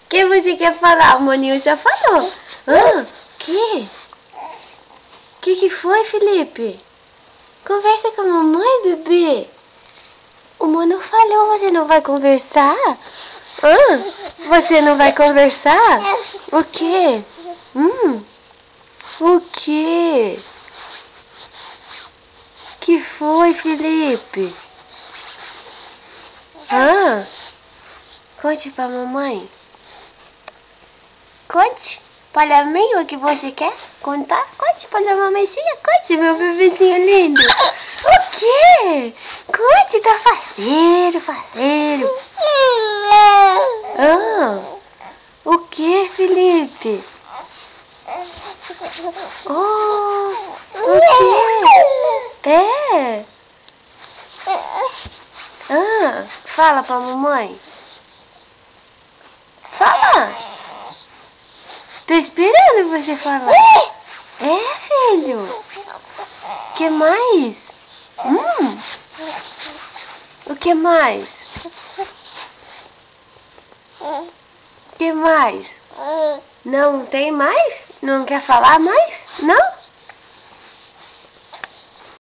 Que você quer falar? O maninho já falou. Ah, que? Que foi, Felipe? Conversa com a mamãe, bebê. O mano falou, você não vai conversar? Você não vai conversar? O quê? O quê? Que foi, Felipe? Conte pra mamãe. Conte para mim o que você quer contar. Conte para a mamãezinha. Conte, meu bebezinho lindo. O quê? Conte, tá faceiro, faceiro. O que, Felipe? O quê? Fala pra mamãe. Fala. Tô esperando você falar. Filho. Que mais? O que mais? Que mais? Não tem mais? Não quer falar mais? Não?